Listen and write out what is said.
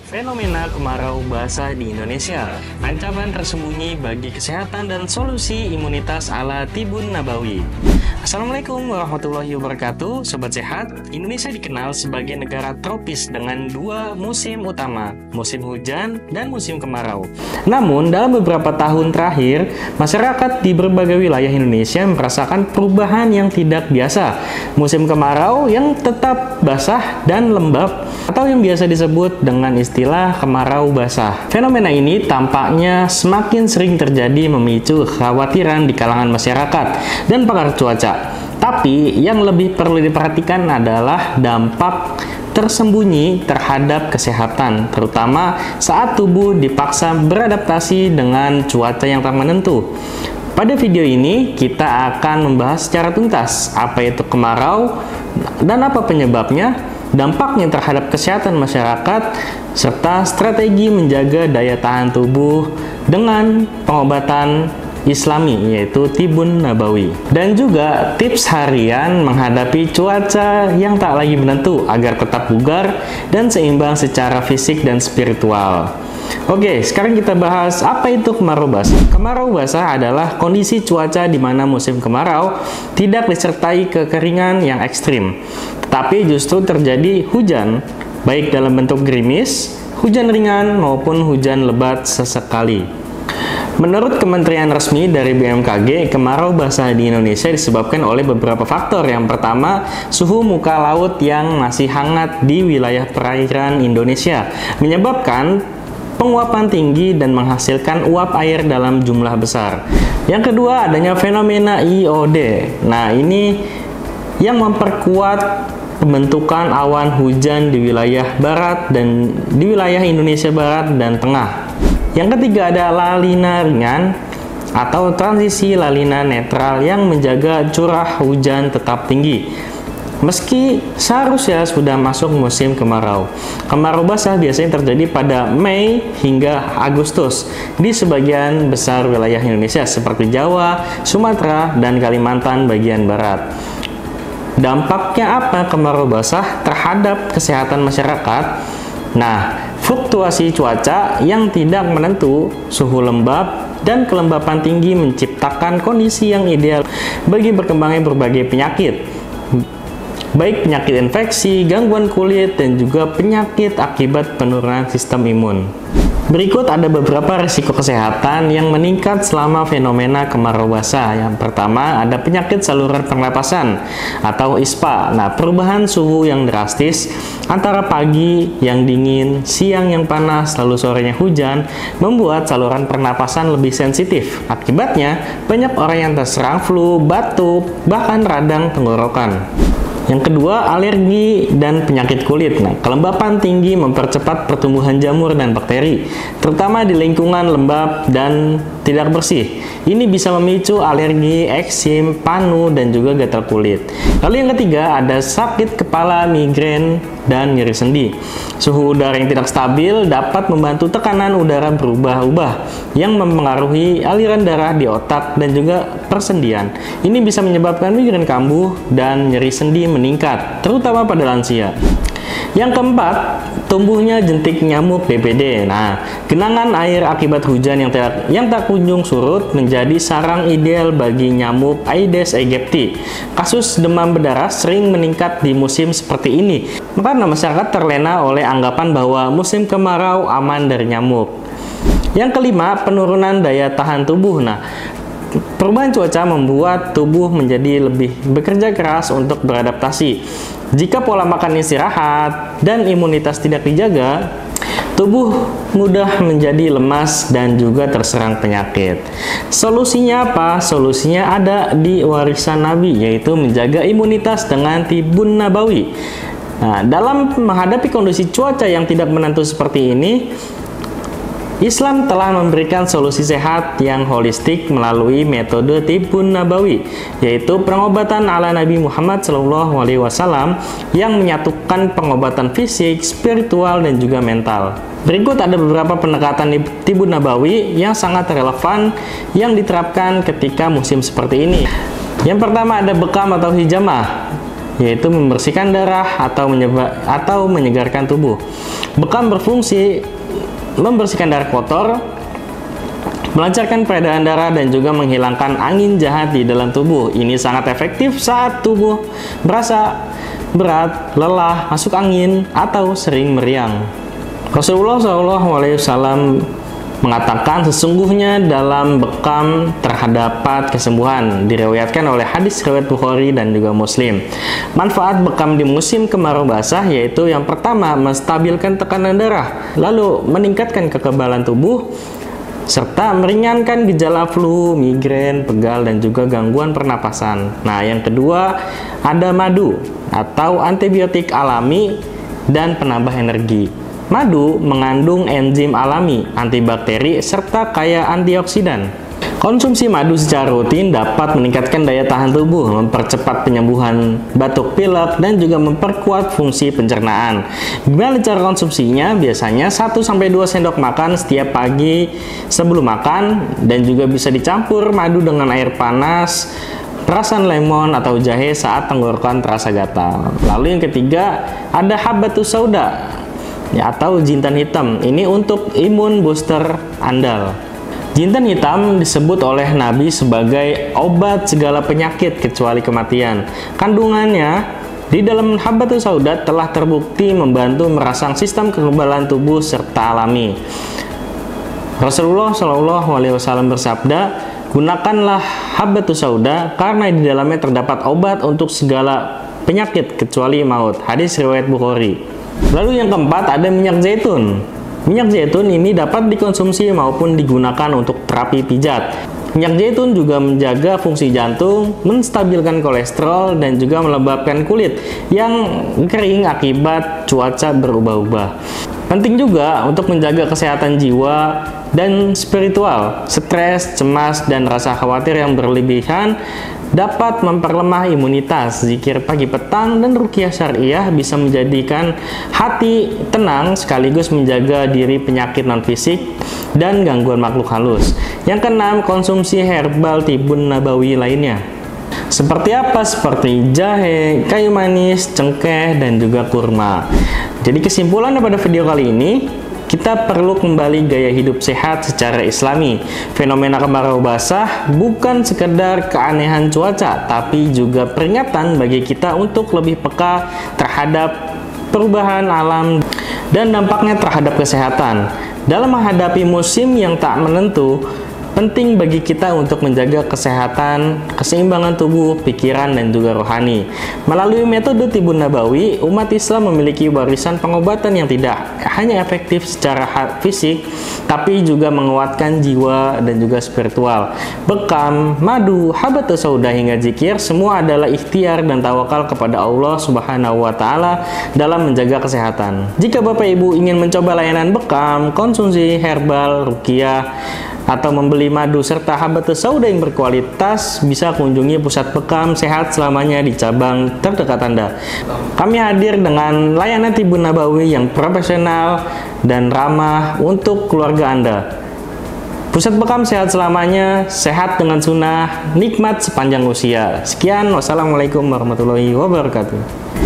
Fenomena kemarau basah di Indonesia, ancaman tersembunyi bagi kesehatan dan solusi imunitas ala Tibun Nabawi. Assalamualaikum warahmatullahi wabarakatuh, Sobat Sehat. Indonesia dikenal sebagai negara tropis dengan dua musim utama, musim hujan dan musim kemarau. Namun, dalam beberapa tahun terakhir, masyarakat di berbagai wilayah Indonesia merasakan perubahan yang tidak biasa. Musim kemarau yang tetap basah dan lembab, atau yang biasa disebut dengan istilah kemarau basah. Fenomena ini tampaknya semakin sering terjadi, memicu kekhawatiran di kalangan masyarakat dan pakar cuaca. Tapi yang lebih perlu diperhatikan adalah dampak tersembunyi terhadap kesehatan, terutama saat tubuh dipaksa beradaptasi dengan cuaca yang tak menentu. Pada video ini kita akan membahas secara tuntas apa itu kemarau dan apa penyebabnya, dampaknya terhadap kesehatan masyarakat, serta strategi menjaga daya tahan tubuh dengan pengobatan Islami, yaitu Tibun Nabawi, dan juga tips harian menghadapi cuaca yang tak lagi menentu agar tetap bugar dan seimbang secara fisik dan spiritual. Oke, sekarang kita bahas apa itu kemarau basah. Kemarau basah adalah kondisi cuaca di mana musim kemarau tidak disertai kekeringan yang ekstrim, tetapi justru terjadi hujan, baik dalam bentuk gerimis, hujan ringan, maupun hujan lebat sesekali. Menurut kementerian resmi dari BMKG, kemarau basah di Indonesia disebabkan oleh beberapa faktor. Yang pertama, suhu muka laut yang masih hangat di wilayah perairan Indonesia, menyebabkan penguapan tinggi dan menghasilkan uap air dalam jumlah besar. Yang kedua, adanya fenomena IOD. Nah, ini yang memperkuat pembentukan awan hujan di wilayah barat dan di wilayah Indonesia Barat dan Tengah. Yang ketiga ada La Nina ringan atau transisi La Nina netral yang menjaga curah hujan tetap tinggi meski seharusnya sudah masuk musim kemarau. Kemarau basah biasanya terjadi pada Mei hingga Agustus di sebagian besar wilayah Indonesia seperti Jawa, Sumatera, dan Kalimantan bagian barat. Dampaknya apa kemarau basah terhadap kesehatan masyarakat? Nah, fluktuasi cuaca yang tidak menentu, suhu lembab, dan kelembapan tinggi menciptakan kondisi yang ideal bagi berkembangnya berbagai penyakit, baik penyakit infeksi, gangguan kulit, dan juga penyakit akibat penurunan sistem imun. Berikut ada beberapa risiko kesehatan yang meningkat selama fenomena kemarau basah. Yang pertama, ada penyakit saluran pernapasan atau ISPA. Nah, perubahan suhu yang drastis antara pagi yang dingin, siang yang panas, lalu sorenya hujan, membuat saluran pernapasan lebih sensitif. Akibatnya, banyak orang yang terserang flu, batuk, bahkan radang tenggorokan. Yang kedua, alergi dan penyakit kulit. Nah, kelembapan tinggi mempercepat pertumbuhan jamur dan bakteri, terutama di lingkungan lembab dan tidak bersih. Ini bisa memicu alergi, eksim, panu, dan juga gatal kulit. Lalu yang ketiga, ada sakit kepala, migrain, dan nyeri sendi. Suhu udara yang tidak stabil dapat membantu tekanan udara berubah-ubah yang mempengaruhi aliran darah di otak dan juga persendian. Ini bisa menyebabkan migrain kambuh dan nyeri sendi meningkat, terutama pada lansia. Yang keempat, tumbuhnya jentik nyamuk DPD. Nah, genangan air akibat hujan yang tak kunjung surut menjadi sarang ideal bagi nyamuk Aedes aegypti. Kasus demam berdarah sering meningkat di musim seperti ini, karena masyarakat terlena oleh anggapan bahwa musim kemarau aman dari nyamuk. Yang kelima, penurunan daya tahan tubuh. Nah, perubahan cuaca membuat tubuh menjadi lebih bekerja keras untuk beradaptasi. Jika pola makan istirahat dan imunitas tidak dijaga, tubuh mudah menjadi lemas dan juga terserang penyakit. Solusinya apa? Solusinya ada di warisan Nabi, yaitu menjaga imunitas dengan Tibun Nabawi. Nah, dalam menghadapi kondisi cuaca yang tidak menentu seperti ini, Islam telah memberikan solusi sehat yang holistik melalui metode Tibun Nabawi, yaitu pengobatan ala Nabi Muhammad SAW yang menyatukan pengobatan fisik, spiritual, dan juga mental. Berikut ada beberapa pendekatan Tibun Nabawi yang sangat relevan yang diterapkan ketika musim seperti ini. Yang pertama ada bekam atau hijamah. yaitu membersihkan darah atau menyegarkan tubuh. Bekam berfungsi membersihkan darah kotor, melancarkan peredaran darah, dan juga menghilangkan angin jahat di dalam tubuh. Ini sangat efektif saat tubuh merasa berat, lelah, masuk angin, atau sering meriang. Rasulullah SAW mengatakan sesungguhnya dalam bekam terdapat kesembuhan, diriwayatkan oleh hadis riwayat Bukhari dan juga Muslim. Manfaat bekam di musim kemarau basah yaitu yang pertama, menstabilkan tekanan darah, lalu meningkatkan kekebalan tubuh, serta meringankan gejala flu, migrain, pegal, dan juga gangguan pernapasan. Nah, yang kedua ada madu atau antibiotik alami dan penambah energi. Madu mengandung enzim alami, antibakteri, serta kaya antioksidan. Konsumsi madu secara rutin dapat meningkatkan daya tahan tubuh, mempercepat penyembuhan batuk pilek, dan juga memperkuat fungsi pencernaan. Gimana cara konsumsinya? Biasanya 1-2 sendok makan setiap pagi sebelum makan, dan juga bisa dicampur madu dengan air panas, perasan lemon atau jahe saat tenggorokan terasa gatal. Lalu yang ketiga ada habatus sauda atau jintan hitam. Ini untuk imun booster andal. Jintan hitam disebut oleh Nabi sebagai obat segala penyakit kecuali kematian. Kandungannya di dalam habatus sauda telah terbukti membantu merangsang sistem kekebalan tubuh serta alami. Rasulullah SAW bersabda, gunakanlah habatus sauda karena di dalamnya terdapat obat untuk segala penyakit kecuali maut. Hadis riwayat Bukhari. Lalu yang keempat ada minyak zaitun. Minyak zaitun ini dapat dikonsumsi maupun digunakan untuk terapi pijat. Minyak zaitun juga menjaga fungsi jantung, menstabilkan kolesterol, dan juga melembabkan kulit yang kering akibat cuaca berubah-ubah. Penting juga untuk menjaga kesehatan jiwa dan spiritual. Stres, cemas, dan rasa khawatir yang berlebihan dapat memperlemah imunitas. Zikir pagi petang dan ruqyah syariah bisa menjadikan hati tenang sekaligus menjaga diri penyakit non-fisik dan gangguan makhluk halus. Yang keenam, konsumsi herbal tibun nabawi lainnya. Seperti apa? Seperti jahe, kayu manis, cengkeh, dan juga kurma. Jadi kesimpulannya pada video kali ini, kita perlu kembali gaya hidup sehat secara islami. Fenomena kemarau basah bukan sekedar keanehan cuaca, tapi juga peringatan bagi kita untuk lebih peka terhadap perubahan alam dan dampaknya terhadap kesehatan. Dalam menghadapi musim yang tak menentu, penting bagi kita untuk menjaga kesehatan, keseimbangan tubuh, pikiran, dan juga rohani. Melalui metode tibun nabawi, umat Islam memiliki warisan pengobatan yang tidak hanya efektif secara fisik, tapi juga menguatkan jiwa dan juga spiritual. Bekam, madu, habatus sauda, hingga zikir, semua adalah ikhtiar dan tawakal kepada Allah Subhanahu wa Ta'ala dalam menjaga kesehatan. Jika Bapak Ibu ingin mencoba layanan bekam, konsumsi herbal, ruqyah, atau membeli madu serta habatus sauda yang berkualitas, bisa kunjungi pusat bekam sehat selamanya di cabang terdekat Anda. Kami hadir dengan layanan tibun nabawi yang profesional dan ramah untuk keluarga Anda. Pusat bekam sehat selamanya, sehat dengan sunnah, nikmat sepanjang usia. Sekian, wassalamualaikum warahmatullahi wabarakatuh.